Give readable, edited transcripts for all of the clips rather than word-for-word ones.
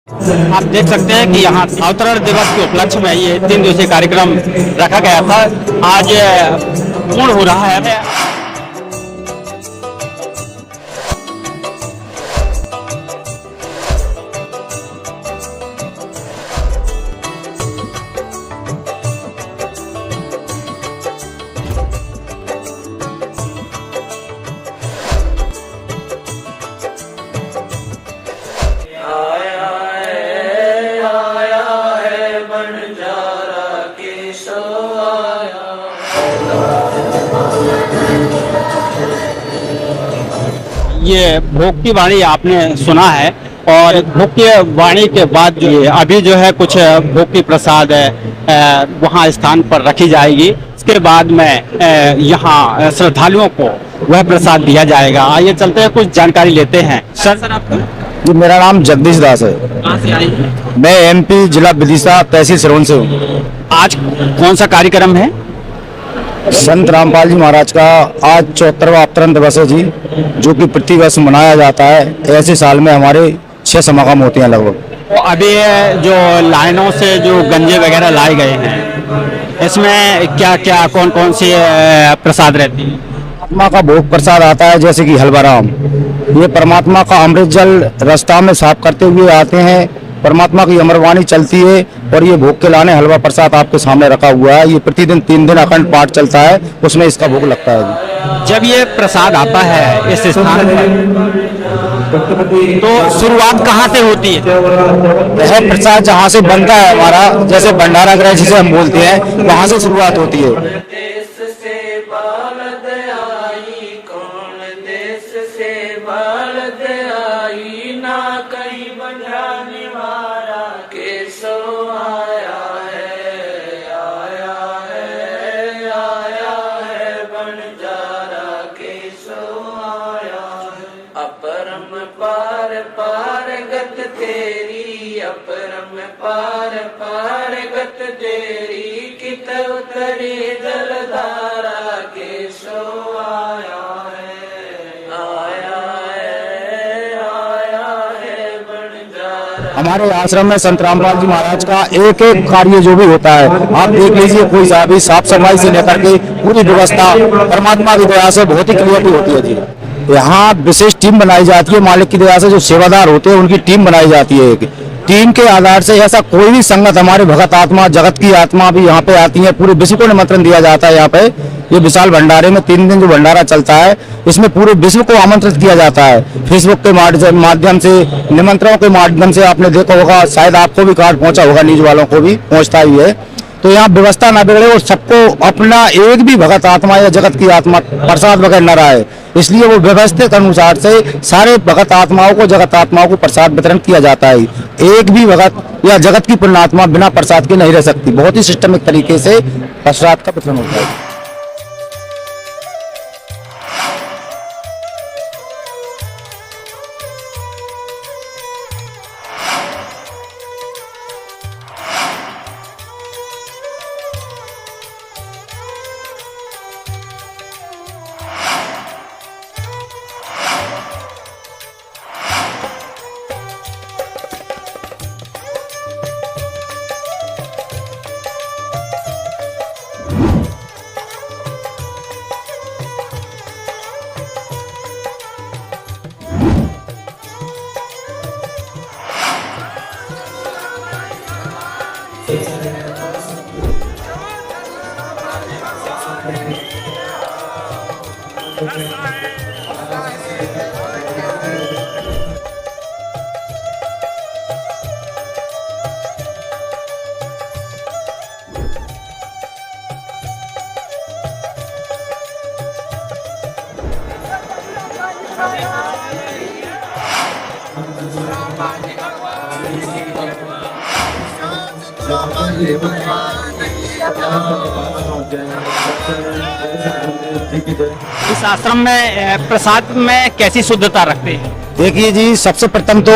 आप देख सकते हैं कि यहाँ अवतरण दिवस के उपलक्ष्य में ये 3 दिवसीय कार्यक्रम रखा गया था। आज पूर्ण हो रहा है। ये भोग की वाणी आपने सुना है और भोग की वाणी के बाद जो ये अभी जो है कुछ भोग की प्रसाद वहाँ स्थान पर रखी जाएगी। इसके बाद में यहाँ श्रद्धालुओं को वह प्रसाद दिया जाएगा। आइए चलते हैं, कुछ जानकारी लेते हैं। सर आपका? जी, मेरा नाम जगदीश दास है। कहाँ से आए हैं? मैं एमपी जिला विदिशा तहसील सिरोंज से हूँ। आज कौन सा कार्यक्रम है? संत रामपाल जी महाराज का आज 74वां अवतरण दिवस है जी, जो कि प्रतिवर्ष मनाया जाता है। ऐसे साल में हमारे 6 समागम होते हैं लगभग। तो अभी जो लाइनों से जो गंजे वगैरह लाए गए हैं, इसमें क्या क्या कौन कौन सी प्रसाद रहती है? परमात्मा का भोग प्रसाद आता है, जैसे कि हलवाराम। ये परमात्मा का अमृत जल रास्ता में साफ करते हुए आते हैं। परमात्मा की अमरवाणी चलती है और ये भोग के लाने हलवा प्रसाद आपके सामने रखा हुआ है। ये प्रतिदिन 3 दिन अखंड पाठ चलता है, उसमें इसका भोग लगता है। जब ये प्रसाद आता है इस स्थान पर, तो शुरुआत कहाँ से होती है? यह प्रसाद जहाँ से बनता है हमारा, जैसे भंडारा गृह जिसे हम बोलते हैं, वहाँ से शुरुआत होती है। अपरम पार पार गत तेरी कित उतरी जलधारा के सो आया है बंजारा। हमारे आश्रम में संत रामपाल जी महाराज का एक एक कार्य जो भी होता है, आप देख लीजिए, कोई सा भी साफ सफाई से लेकर के पूरी व्यवस्था परमात्मा की दया से बहुत ही क्लियरली होती है जी। यहाँ विशेष टीम बनाई जाती है, मालिक की दया से जो सेवादार होते हैं उनकी टीम बनाई जाती है। एक टीम के आधार से ऐसा कोई भी संगत, हमारे भगत आत्मा, जगत की आत्मा भी यहाँ पे आती है। पूरे विश्व को निमंत्रण दिया जाता है। यहाँ पे ये विशाल भंडारे में 3 दिन जो भंडारा चलता है, इसमें पूरे विश्व को आमंत्रित किया जाता है। फेसबुक के माध्यम से, निमंत्रणों के माध्यम से आपने देखा होगा, शायद आपको भी कार्ड पहुंचा होगा, न्यूज वालों को भी पहुंचता ही है। तो यहाँ व्यवस्था ना बिगड़े और सबको अपना एक भी भगत आत्मा या जगत की आत्मा प्रसाद वगैरह न रहा है, इसलिए वो व्यवस्थित अनुसार से सारे भगत आत्माओं को, जगत आत्माओं को प्रसाद वितरण किया जाता है। एक भी भगत या जगत की पुण्यात्मा बिना प्रसाद के नहीं रह सकती। बहुत ही सिस्टमिक तरीके से प्रसाद का वितरण होता है। इस आश्रम में प्रसाद में कैसी शुद्धता रखते हैं? देखिए जी, सबसे प्रथम तो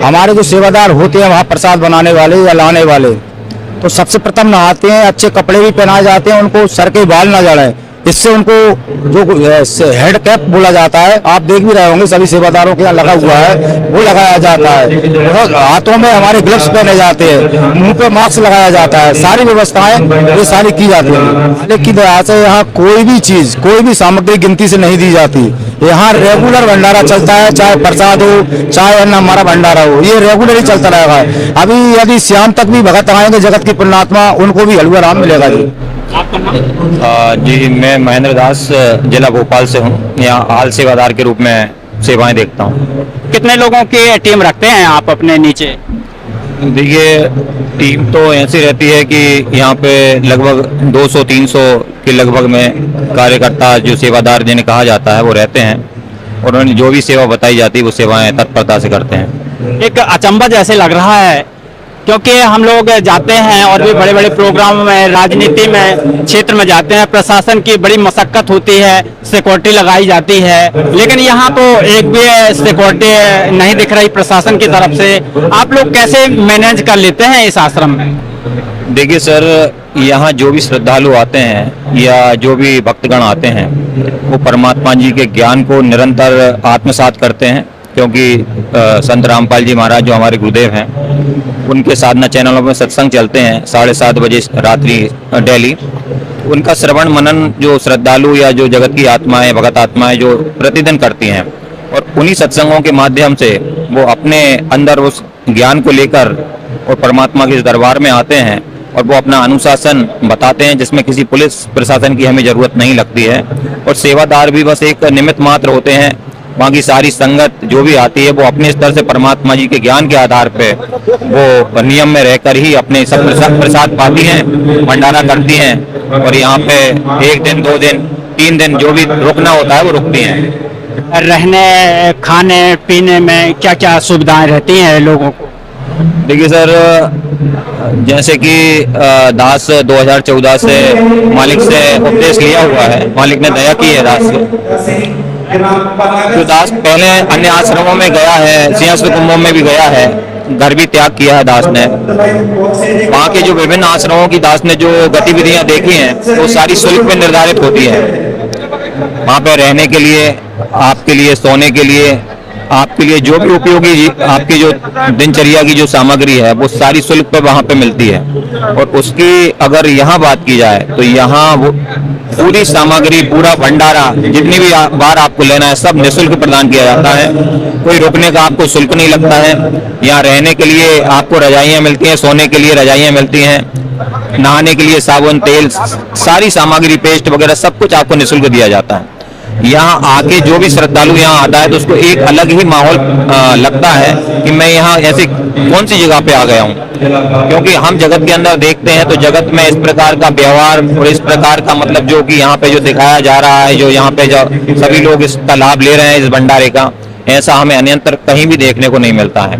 हमारे जो सेवादार होते हैं वहाँ प्रसाद बनाने वाले या लाने वाले, तो सबसे प्रथम नहाते हैं, अच्छे कपड़े भी पहनाए जाते हैं, उनको सर के बाल ना जड़ें, इससे उनको जो हेड कैप बोला जाता है, आप देख भी रहे होंगे सभी सेवादारों के यहाँ लगा हुआ है, वो लगाया जाता है। और हाथों में हमारे ग्लव्स पहने जाते हैं, मुंह पे मास्क लगाया जाता है, सारी व्यवस्थाएं ये सारी की जाती है। मालिक की दया से यहाँ कोई भी चीज, कोई भी सामग्री गिनती से नहीं दी जाती। यहाँ रेगुलर भंडारा चलता है, चाहे प्रसाद हो, चाहे अन्य हमारा भंडारा हो, ये रेगुलर ही चलता रहेगा। अभी यदि शाम तक भी भगत आएंगे जगत की पुण्यात्मा, उनको भी हलवा राम मिलेगा जी। जी, मैं महेंद्र दास जिला भोपाल से हूँ। यहाँ हाल सेवादार के रूप में सेवाएं देखता हूँ। कितने लोगों की टीम रखते हैं आप अपने नीचे? देखिए, टीम तो ऐसी रहती है कि यहाँ पे लगभग 200-300 के लगभग में कार्यकर्ता, जो सेवादार जिन्हें कहा जाता है, वो रहते हैं और उन्हें जो भी सेवा बताई जाती है वो सेवाएं तत्परता से करते हैं। एक अचंभा जैसे लग रहा है, क्योंकि हम लोग जाते हैं और भी बड़े बड़े प्रोग्राम में, राजनीति में क्षेत्र में जाते हैं, प्रशासन की बड़ी मशक्कत होती है, सिक्योरिटी लगाई जाती है, लेकिन यहाँ तो एक भी सिक्योरिटी नहीं दिख रही प्रशासन की तरफ से। आप लोग कैसे मैनेज कर लेते हैं इस आश्रम में? देखिए सर, यहाँ जो भी श्रद्धालु आते हैं या जो भी भक्तगण आते हैं, वो परमात्मा जी के ज्ञान को निरंतर आत्मसात करते हैं, क्योंकि संत रामपाल जी महाराज जो हमारे गुरुदेव हैं, उनके साधना चैनलों में सत्संग चलते हैं 7:30 बजे रात्रि डेली। उनका श्रवण मनन जो श्रद्धालु या जो जगत की आत्माएं, भगत आत्माएं जो प्रतिदिन करती हैं, और उन्हीं सत्संगों के माध्यम से वो अपने अंदर उस ज्ञान को लेकर और परमात्मा के इस दरबार में आते हैं और वो अपना अनुशासन बताते हैं, जिसमें किसी पुलिस प्रशासन की हमें जरूरत नहीं लगती है। और सेवादार भी बस एक निमित्त मात्र होते हैं। बाकी सारी संगत जो भी आती है वो अपने स्तर से परमात्मा जी के ज्ञान के आधार पे वो नियम में रहकर ही अपने सब प्रसाद पाती हैं, भंडारा करती हैं, और यहाँ पे 1 दिन 2 दिन 3 दिन जो भी रुकना होता है वो रुकती हैं। रहने, खाने पीने में क्या क्या सुविधाएं रहती हैं लोगों को? देखिए सर, जैसे कि दास 2014 से मालिक से उपदेश लिया हुआ है, मालिक ने दया की है दास से। जो दास पहले अन्य आश्रमों में गया है, सिंहस्थ कुंभों में भी गया है, घर भी त्याग किया है दास ने। वहाँ के जो विभिन्न आश्रमों की दास ने जो गतिविधियां देखी हैं, वो सारी शुल्क में निर्धारित होती है। वहाँ पे रहने के लिए, आपके लिए सोने के लिए, आपके लिए जो भी उपयोगी आपकी जो दिनचर्या की जो सामग्री है, वो सारी शुल्क पे वहाँ पे मिलती है। और उसकी अगर यहाँ बात की जाए तो यहाँ वो पूरी सामग्री, पूरा भंडारा, जितनी भी बार आपको लेना है, सब निःशुल्क प्रदान किया जाता है। कोई रुकने का आपको शुल्क नहीं लगता है। यहाँ रहने के लिए आपको रजाइयाँ मिलती हैं, सोने के लिए रजाइयाँ मिलती हैं, नहाने के लिए साबुन, तेल, सारी सामग्री, पेस्ट वगैरह सब कुछ आपको निःशुल्क दिया जाता है। यहाँ आके जो भी श्रद्धालु यहाँ आता है तो उसको एक अलग ही माहौल लगता है कि मैं यहाँ ऐसे कौन सी जगह पे आ गया हूँ, क्योंकि हम जगत के अंदर देखते हैं तो जगत में इस प्रकार का व्यवहार और इस प्रकार का मतलब जो कि यहाँ पे जो दिखाया जा रहा है, जो यहाँ पे जो सभी लोग इसका लाभ ले रहे हैं इस भंडारे का, ऐसा हमें अन्यत्र कहीं भी देखने को नहीं मिलता है।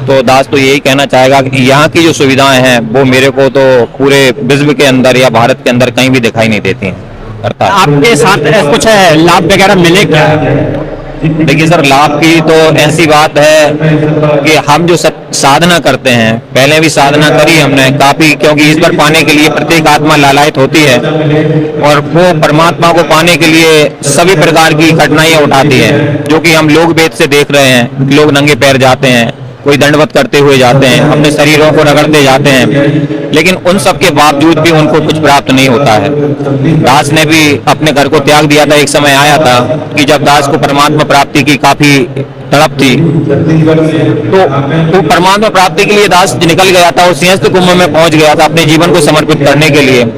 तो दास तो यही कहना चाहेगा कि यहाँ की जो सुविधाएं हैं वो मेरे को तो पूरे विश्व के अंदर या भारत के अंदर कहीं भी दिखाई नहीं देती हैं। आपके साथ कुछ लाभ वगैरह मिले क्या? देखिए सर, लाभ की तो ऐसी बात है कि हम जो साधना करते हैं, पहले भी साधना करी हमने काफी, क्योंकि ईश्वर पाने के लिए प्रत्येक आत्मा लालायित होती है और वो परमात्मा को पाने के लिए सभी प्रकार की कठिनाइयां उठाती है, जो कि हम लोग वेद से देख रहे हैं। लोग नंगे पैर जाते हैं, कोई दंडवत करते हुए जाते हैं, अपने शरीरों को रगड़ते जाते हैं, लेकिन उन सब के बावजूद भी उनको कुछ प्राप्त नहीं होता है। दास ने भी अपने घर को त्याग दिया था। एक समय आया था कि जब दास को परमात्मा प्राप्ति की काफी तड़प थी, तो वो परमात्मा प्राप्ति के लिए दास निकल गया था और सिंहस्थ कुंभ में पहुंच गया था अपने जीवन को समर्पित करने के लिए।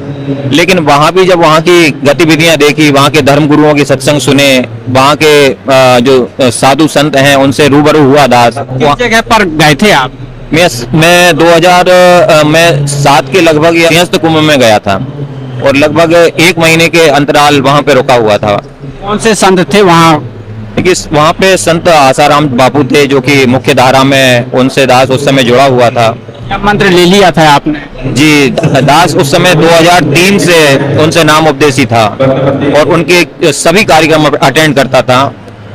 लेकिन वहां भी जब वहां की गतिविधियां देखी, वहां के धर्म गुरुओं के सत्संग सुने, वहां के जो साधु संत हैं उनसे रूबरू हुआ दास। किस जगह पर गए थे आप? मैं 2007 के लगभग सिंहस्थ कुंभ में गया था और लगभग 1 महीने के अंतराल वहां पे रुका हुआ था। कौन से संत थे वहाँ? देखिए, वहाँ पे संत आसाराम बापू थे, जो कि मुख्य धारा में उनसे दास उस समय जुड़ा हुआ था। मंत्र ले लिया था आपने? जी, दास उस समय 2003 से उनसे नाम उपदेशी था और उनके सभी कार्यक्रम अटेंड करता था,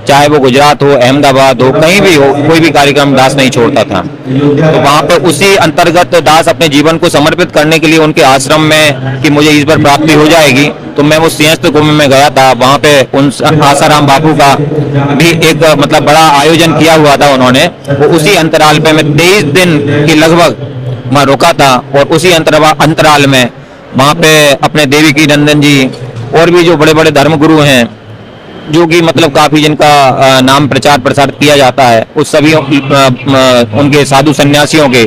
चाहे वो गुजरात हो, अहमदाबाद हो, कहीं भी हो, कोई भी कार्यक्रम दास नहीं छोड़ता था। तो वहां पे उसी अंतर्गत दास अपने जीवन को समर्पित करने के लिए उनके आश्रम में कि मुझे ईश्वर प्राप्ति हो जाएगी, तो मैं वो सिंहस्थ कुंभ में गया था। वहां पे उन आसाराम बापू का भी एक मतलब बड़ा आयोजन किया हुआ था उन्होंने। वो उसी अंतराल पे मैं 23 दिन के लगभग वहां रुका था, और उसी अंतराल में वहां पे अपने देवी की नंदन जी और भी जो बड़े बड़े धर्मगुरु हैं, जो कि मतलब काफी जिनका नाम प्रचार प्रसार किया जाता है, उस सभी उनके साधु सन्यासियों के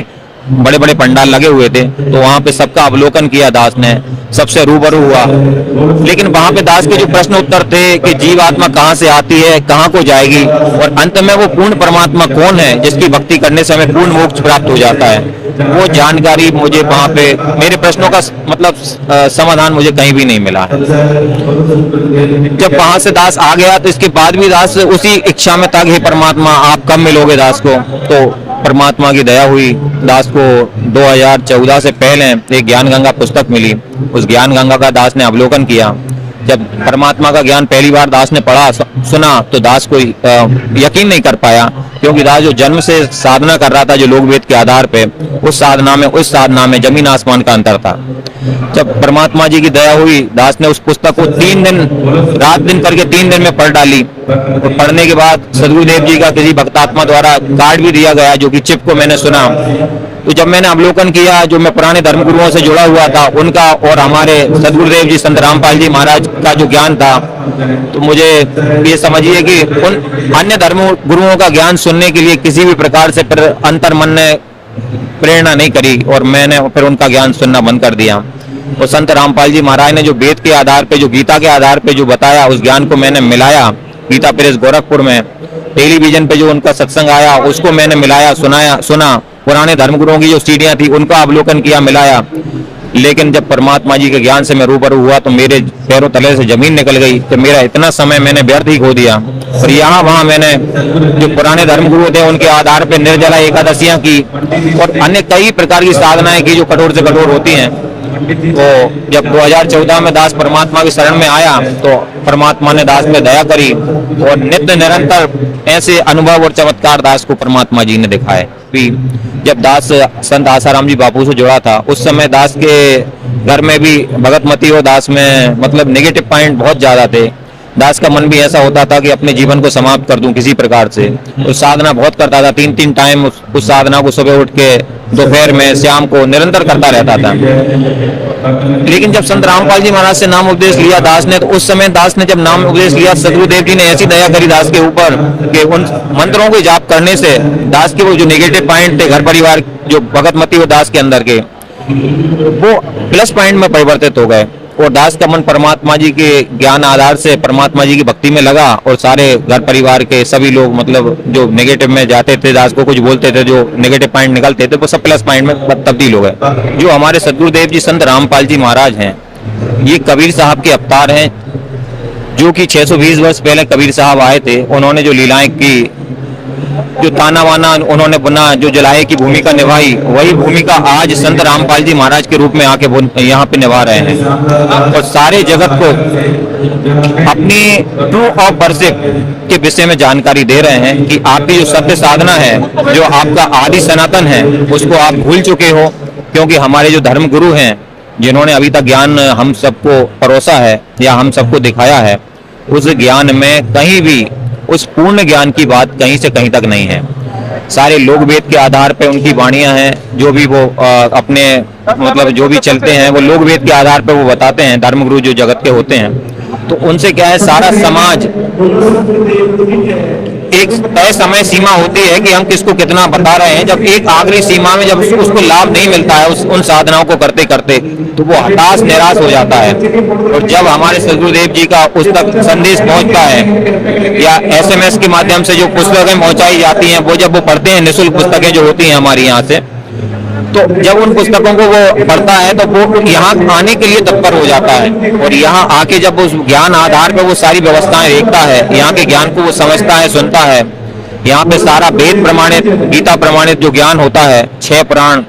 बड़े बड़े पंडाल लगे हुए थे। तो वहां पे सबका अवलोकन किया दास ने, सबसे रूबरू हुआ। लेकिन वहां पे दास के जो प्रश्न उत्तर थे कि जीवात्मा कहाँ से आती है, कहाँ को जाएगी, और अंत में वो पूर्ण परमात्मा कौन है जिसकी भक्ति करने से हमें पूर्ण मोक्ष प्राप्त हो जाता है, वो जानकारी मुझे वहां पे मेरे प्रश्नों का मतलब समाधान मुझे कहीं भी नहीं मिला है। जब वहां से दास आ गया तो इसके बाद भी दास उसी इच्छा में था कि हे परमात्मा आप कब मिलोगे दास को। तो परमात्मा की दया हुई, दास को 2014 से पहले एक ज्ञान गंगा पुस्तक मिली। उस ज्ञान गंगा का दास ने अवलोकन किया। जब परमात्मा का ज्ञान पहली बार दास ने पढ़ा सुना तो दास को यकीन नहीं कर पाया, क्योंकि दास जो जन्म से साधना कर रहा था जो लोक वेद के आधार पे, उस साधना में जमीन आसमान का अंतर था। जब परमात्मा जी की दया हुई, दास ने उस पुस्तक को 3 दिन रात दिन करके 3 दिन में पढ़ डाली। और पढ़ने के बाद सदगुरुदेव जी का किसी भक्तात्मा द्वारा कार्ड भी दिया गया, जो कि चिप को मैंने सुना। तो जब मैंने अवलोकन किया, जो मैं पुराने धर्मगुरुओं से जुड़ा हुआ था उनका और हमारे सदगुरुदेव जी संत रामपाल जी महाराज का जो ज्ञान था, तो मुझे ये समझिए कि उन अन्य धर्म गुरुओं का ज्ञान सुनने के लिए किसी भी प्रकार से फिर अंतर मन ने प्रेरणा नहीं करी, और मैंने फिर उनका ज्ञान सुनना बंद कर दिया। और संत रामपाल जी महाराज ने जो वेद के आधार पे, जो गीता के आधार पे जो बताया, उस ज्ञान को मैंने मिलाया। गीता प्रेस गोरखपुर में टेलीविजन पे जो उनका सत्संग आया, उसको मैंने मिलाया, सुना। पुराने धर्मगुरुओं की जो सीढ़ियां थी उनका अवलोकन किया, मिलाया। लेकिन जब परमात्मा जी के ज्ञान से मैं रूबरू हुआ तो मेरे पैरों तले से जमीन निकल गई कि मेरा इतना समय मैंने व्यर्थ ही खो दिया। और यहाँ वहाँ मैंने जो पुराने धर्मगुरु थे उनके आधार पे निर्जला एकादशियां की और अन्य कई प्रकार की साधनाएं की जो कठोर से कठोर होती हैं। तो जब 2014 में दास परमात्मा की शरण में आया तो परमात्मा ने दास में दया करी और नित्य निरंतर ऐसे अनुभव और चमत्कार दास को परमात्मा जी ने दिखाए। जब दास संत आसाराम जी बापू से जुड़ा था, उस समय दास के घर में भी भगतमती और दास में मतलब नेगेटिव पॉइंट बहुत ज्यादा थे। दास का मन भी ऐसा होता था कि अपने जीवन को समाप्त कर दूं किसी प्रकार से। उस साधना बहुत करता था, 3-3 टाइम उस साधना को सुबह उठ के, दोपहर में, शाम को निरंतर करता रहता था। लेकिन जब संत रामपाल जी महाराज से नाम उपदेश लिया दास ने, तो उस समय दास ने जब नाम उपदेश लिया, सदगुरुदेव जी ने ऐसी दया करी दास के ऊपर कि उन मंत्रों को जाप करने से दास के वो जो नेगेटिव पॉइंट थे घर परिवार जो भगतमती और दास के अंदर के, वो प्लस पॉइंट में परिवर्तित हो गए। और दास का मन परमात्मा जी के ज्ञान आधार से परमात्मा जी की भक्ति में लगा और सारे घर परिवार के सभी लोग मतलब जो नेगेटिव में जाते थे, दास को कुछ बोलते थे, जो नेगेटिव पॉइंट निकलते थे, वो सब प्लस पॉइंट में तब्दील हो गए। जो हमारे सदगुरुदेव जी संत रामपाल जी महाराज हैं, ये कबीर साहब के अवतार हैं, जो कि 620 वर्ष पहले कबीर साहब आए थे। उन्होंने जो लीलाएं की, जो ताना वाना उन्होंने बुना, जो जलाए की भूमिका निभाई, वही भूमिका आज संत रामपाल जी महाराज के रूप में आके यहाँ पे निभा रहे हैं और सारे जगत को अपनी ट्रू ऑफ वर्शिप के विषय में जानकारी दे रहे हैं कि आपकी जो सत्य साधना है, जो आपका आदि सनातन है, उसको आप भूल चुके हो। क्योंकि हमारे जो धर्म गुरु हैं, जिन्होंने अभी तक ज्ञान हम सबको परोसा है या हम सबको दिखाया है, उस ज्ञान में कहीं भी उस पूर्ण ज्ञान की बात कहीं से कहीं तक नहीं है। सारे लोक वेद के आधार पे उनकी वाणियां हैं, जो भी वो अपने मतलब जो भी चलते हैं वो लोक वेद के आधार पे वो बताते हैं। धर्मगुरु जो जगत के होते हैं, तो उनसे क्या है, सारा समाज एक तय समय सीमा होती है कि हम किसको कितना बता रहे हैं। जब एक आखिरी सीमा में जब उसको लाभ नहीं मिलता है उन साधनाओं को करते करते, तो वो हताश निराश हो जाता है। और जब हमारे सदगुरुदेव जी का उस तक संदेश पहुंचता है या SMS के माध्यम से जो पुस्तकें पहुंचाई जाती हैं, वो जब वो पढ़ते हैं, निःशुल्क पुस्तकें जो होती हैं हमारी यहाँ से, तो जब उन पुस्तकों को वो पढ़ता है तो वो यहाँ आने के लिए तत्पर हो जाता है। और यहाँ आके जब उस ज्ञान आधार पे वो सारी व्यवस्थाएं देखता है, यहाँ के ज्ञान को वो समझता है, सुनता है। यहाँ पे सारा वेद प्रमाणित, गीता प्रमाणित जो ज्ञान होता है, 6 पुराण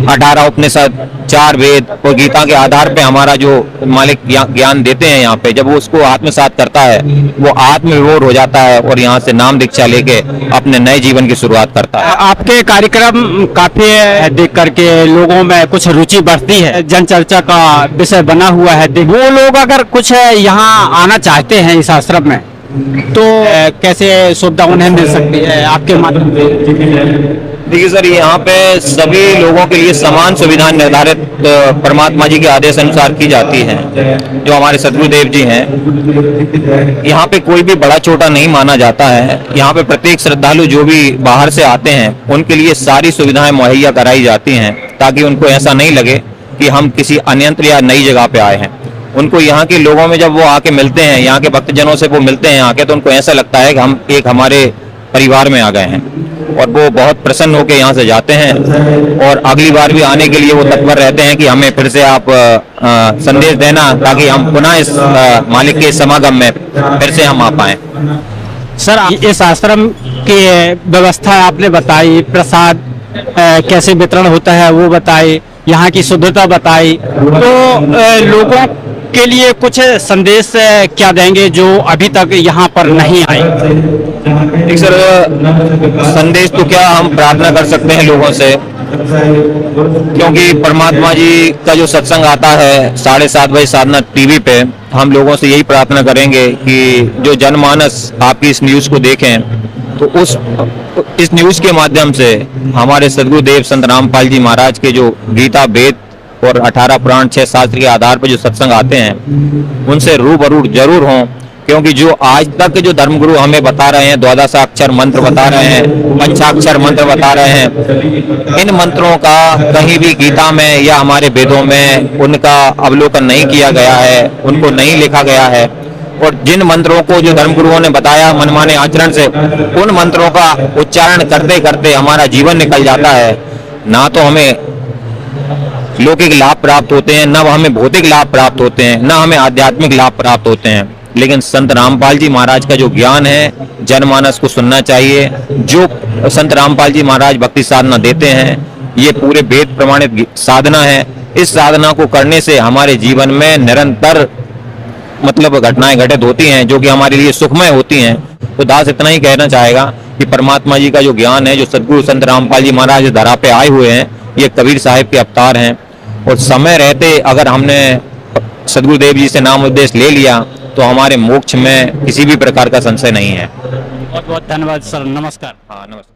18 उपनिषद, 4 वेद और गीता के आधार पे हमारा जो मालिक ज्ञान देते हैं यहाँ पे, जब वो उसको आत्मसात करता है वो आत्मविभोर हो जाता है और यहाँ से नाम दीक्षा लेके अपने नए जीवन की शुरुआत करता है। आपके कार्यक्रम काफी देख करके लोगों में कुछ रुचि बढ़ती है, जन चर्चा का विषय बना हुआ है। वो लोग अगर कुछ यहाँ आना चाहते हैं इस आश्रम में तो कैसे सुविधा उन्हें मिल सकती है आपके माध्यम से? देखिए सर, यहाँ पे सभी लोगों के लिए समान सुविधाएं निर्धारित परमात्मा जी के आदेश अनुसार की जाती हैं। जो हमारे सदगुरुदेव जी हैं, यहाँ पे कोई भी बड़ा छोटा नहीं माना जाता है। यहाँ पे प्रत्येक श्रद्धालु जो भी बाहर से आते हैं उनके लिए सारी सुविधाएं मुहैया कराई जाती हैं, ताकि उनको ऐसा नहीं लगे कि हम किसी अन्यंत्र या नई जगह पे आए हैं। उनको यहाँ के लोगों में जब वो आके मिलते हैं, यहाँ के भक्तजनों से वो मिलते हैं आके, तो उनको ऐसा लगता है कि हम एक हमारे परिवार में आ गए हैं और वो बहुत प्रसन्न होकर यहाँ से जाते हैं और अगली बार भी आने के लिए वो तत्पर रहते हैं कि हमें फिर से आप संदेश देना, ताकि हम पुनः इस मालिक के समागम में फिर से हम आ पाएं। सर, इस आश्रम की व्यवस्था आपने बताई, प्रसाद कैसे वितरण होता है वो बताई, यहाँ की शुद्धता बताई, तो लोगों के लिए कुछ संदेश क्या देंगे जो अभी तक यहाँ पर नहीं आए? ठीक सर, संदेश तो क्या, हम प्रार्थना कर सकते हैं लोगों से, क्योंकि परमात्मा जी का जो सत्संग आता है 7:30 बजे साधना टीवी पे, हम लोगों से यही प्रार्थना करेंगे कि जो जनमानस आपकी इस न्यूज को देखें तो इस न्यूज के माध्यम से हमारे सदगुरुदेव संत रामपाल जी महाराज के जो गीता, वेद और 18 पुराण, 6 शास्त्र के आधार पर जो सत्संग आते हैं उनसे रूबरू जरूर हों। क्योंकि जो आज तक जो धर्मगुरु हमें बता रहे हैं, 12 मंत्र बता रहे हैं, पंचाक्षर मंत्र बता रहे हैं, इन मंत्रों का कहीं भी गीता में या हमारे वेदों में उनका अवलोकन नहीं किया गया है, उनको नहीं लिखा गया है। और जिन मंत्रों को जो धर्मगुरुओं ने बताया मनमाने आचरण से, उन मंत्रों का उच्चारण करते करते हमारा जीवन निकल जाता है। ना तो हमें लौकिक लाभ प्राप्त होते हैं, न हमें भौतिक लाभ प्राप्त होते हैं, न हमें आध्यात्मिक लाभ प्राप्त होते हैं। लेकिन संत रामपाल जी महाराज का जो ज्ञान है जनमानस को सुनना चाहिए। जो संत रामपाल जी महाराज भक्ति साधना देते हैं, ये पूरे वेद प्रमाणित साधना है। इस साधना को करने से हमारे जीवन में निरंतर घटनाएं घटित होती हैं, जो कि हमारे लिए सुखमय होती हैं। तो दास इतना ही कहना चाहेगा कि परमात्मा जी का जो ज्ञान है, जो सदगुरु संत रामपाल जी महाराज धरा पे आए हुए हैं, ये कबीर साहिब के अवतार हैं। और समय रहते अगर हमने सदगुरुदेव जी से नाम उपदेश ले लिया तो हमारे मोक्ष में किसी भी प्रकार का संशय नहीं है। बहुत बहुत धन्यवाद सर, नमस्कार। हाँ, नमस्कार।